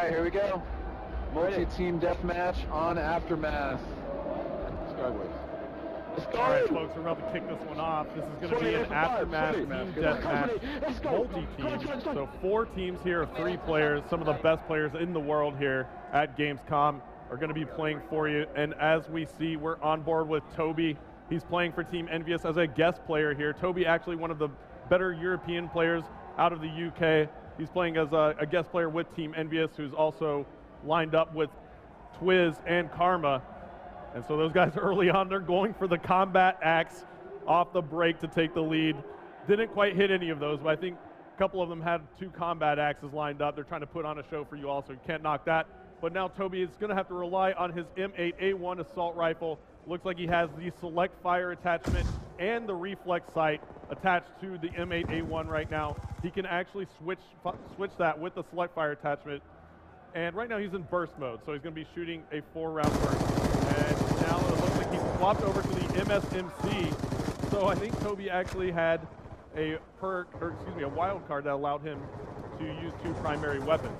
right, here we go. Multi-team deathmatch on Aftermath. Let's go. All right, folks, we're about to kick this one off. This is going to be an Aftermath team deathmatch, multi-team. So 4 teams here of 3 players. Some of the best players in the world here at Gamescom are going to be playing for you. And as we see, we're on board with Toby. He's playing for Team Envious as a guest player here. Toby, actually one of the better European players out of the UK. He's playing as a guest player with Team Envious, who's also lined up with Twiz and Karma. And so those guys early on, they're going for the combat axe off the break to take the lead. Didn't quite hit any of those, but I think a couple of them had 2 combat axes lined up. They're trying to put on a show for you all, so you can't knock that. But now Toby is going to have to rely on his M8A1 assault rifle. Looks like he has the select fire attachment and the reflex sight attached to the M8A1 right now. He can actually switch that with the select fire attachment. And right now he's in burst mode, so he's going to be shooting a 4-round burst. And now it looks like he's swapped over to the MSMC. So I think Toby actually had a wild card that allowed him to use 2 primary weapons.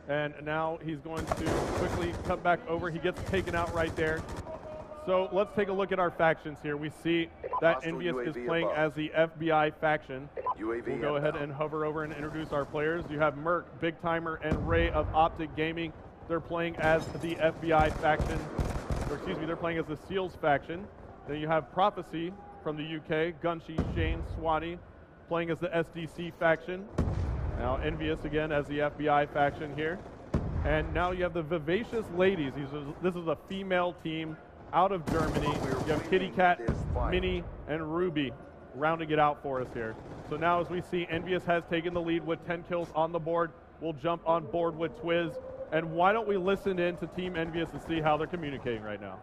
And now he's going to quickly cut back over. He gets taken out right there. So let's take a look at our factions here. We see that Envious is playing as the FBI faction. We'll go ahead and hover over and introduce our players. You have Merc, Big Timer, and Ray of Optic Gaming. They're playing as the FBI faction, or excuse me, they're playing as the SEALs faction. Then you have Prophecy from the UK, Gunshi, Shane, Swanee, playing as the SDC faction. Now Envious again as the FBI faction here. And now you have the Vivacious Ladies. This is a female team out of Germany. You have Kitty Cat, Minnie, and Ruby rounding it out for us here. So now as we see, Envious has taken the lead with 10 kills on the board. We'll jump on board with Twiz. And why don't we listen in to Team Envious and see how they're communicating right now.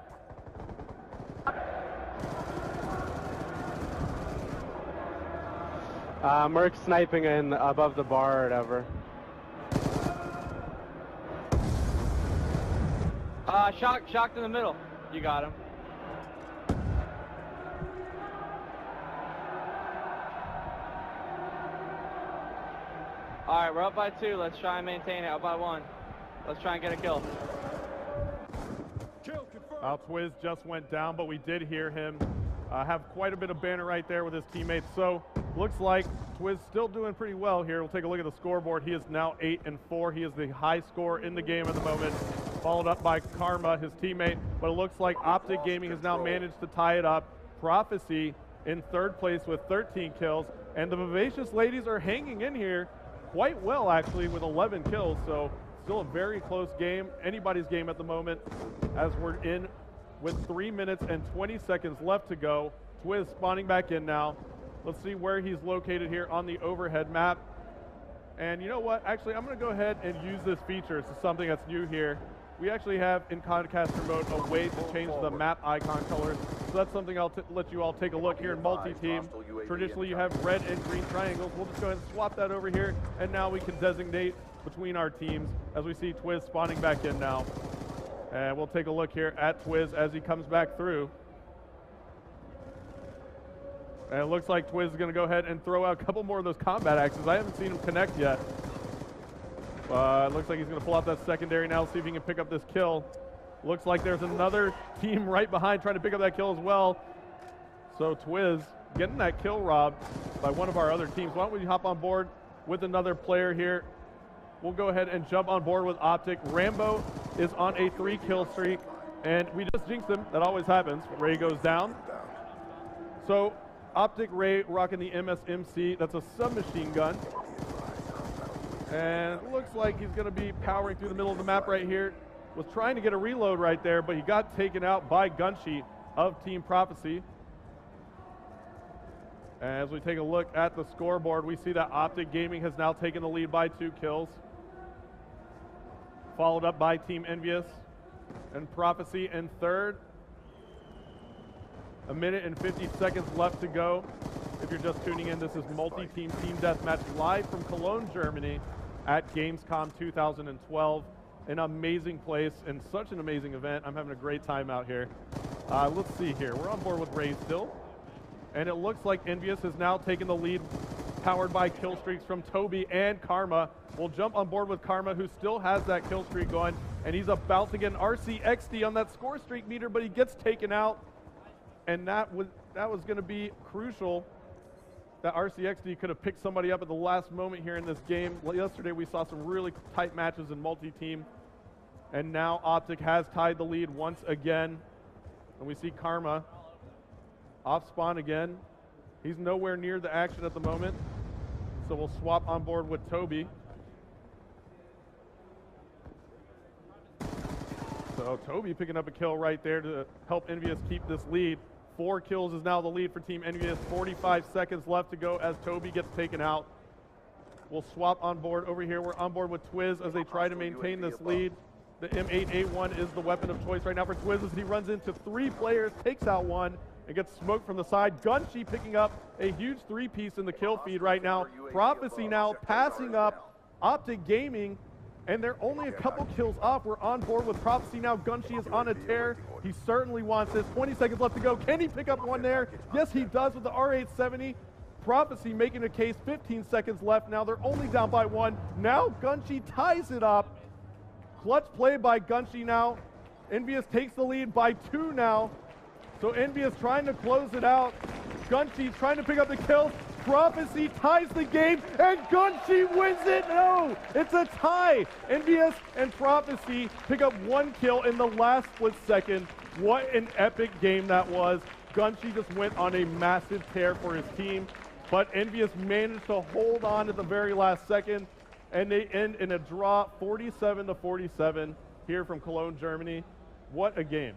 Merc sniping in above the bar or whatever. Shocked in the middle. You got him. All right, we're up by 2. Let's try and maintain it. Up by 1. Let's try and get a kill. Twiz just went down, but we did hear him have quite a bit of banter right there with his teammates. So looks like Twiz still doing pretty well here. We'll take a look at the scoreboard. He is now 8-4. He is the high scorer in the game at the moment, followed up by Karma, his teammate. But it looks like Optic Gaming has now managed to tie it up. Prophecy in 3rd place with 13 kills. And the Vivacious Ladies are hanging in here quite well, actually, with 11 kills. So still a very close game, anybody's game at the moment, as we're in with 3 minutes and 20 seconds left to go. Twiz spawning back in now. Let's see where he's located here on the overhead map. And you know what? Actually, I'm going to go ahead and use this feature. This is something that's new here. We actually have in Concaster mode a way to change the map icon colors. So that's something I'll let you all take a look here in multi-team. Traditionally, you have red and green triangles. We'll just go ahead and swap that over here. And now we can designate between our teams as we see Twiz spawning back in now. And we'll take a look here at Twiz as he comes back through. And it looks like Twiz is going to go ahead and throw out a couple more of those combat axes. I haven't seen him connect yet. It looks like he's going to pull out that secondary now, see if he can pick up this kill. Looks like there's another team right behind trying to pick up that kill as well. So Twiz getting that kill robbed by one of our other teams. Why don't we hop on board with another player here? We'll go ahead and jump on board with Optic. Rambo is on a 3-kill streak, and we just jinxed him. That always happens. Ray goes down. So Optic Ray rocking the MSMC. That's a submachine gun. And it looks like he's going to be powering through the middle of the map right here. Was trying to get a reload right there, but he got taken out by Gunshi of Team Prophecy. As we take a look at the scoreboard, we see that Optic Gaming has now taken the lead by 2 kills. Followed up by Team Envious and Prophecy in 3rd. 1 minute and 50 seconds left to go. If you're just tuning in, this is multi-team team deathmatch live from Cologne, Germany at Gamescom 2012. An amazing place and such an amazing event. I'm having a great time out here. Let's see here. We're on board with Ray still. And it looks like Envious has now taken the lead powered by kill streaks from Toby and Karma. We'll jump on board with Karma, who still has that kill streak going, and he's about to get an RCXD on that score streak meter, but he gets taken out, and that was going to be crucial. That RCXD could have picked somebody up at the last moment here in this game. Yesterday we saw some really tight matches in multi-team, and now Optic has tied the lead once again, and we see Karma off spawn again. He's nowhere near the action at the moment, so we'll swap on board with Toby. So Toby picking up a kill right there to help Envious keep this lead. 4 kills is now the lead for Team Envious. 45 seconds left to go as Toby gets taken out. We'll swap on board over here. We're on board with Twiz as they try to maintain this lead. The M8A1 is the weapon of choice right now for Twiz as he runs into 3 players, takes out 1, and gets smoked from the side. Gunshi picking up a huge 3-piece in the kill feed right now. Prophecy now passing up Optic Gaming, and they're only a couple kills off. We're on board with Prophecy now. Gunshi is on a tear. He certainly wants this. 20 seconds left to go. Can he pick up 1 there? Yes, he does with the R870. Prophecy making a case. 15 seconds left now. They're only down by 1. Now Gunshi ties it up. Clutch play by Gunshi now. Envious takes the lead by 2 now. So Envious trying to close it out. Gunshi trying to pick up the kills. Prophecy ties the game, and Gunshi wins it. No, it's a tie. Envious and Prophecy pick up 1 kill in the last split second. What an epic game that was. Gunshi just went on a massive tear for his team, but Envious managed to hold on at the very last second, and they end in a draw 47-47 here from Cologne, Germany. What a game.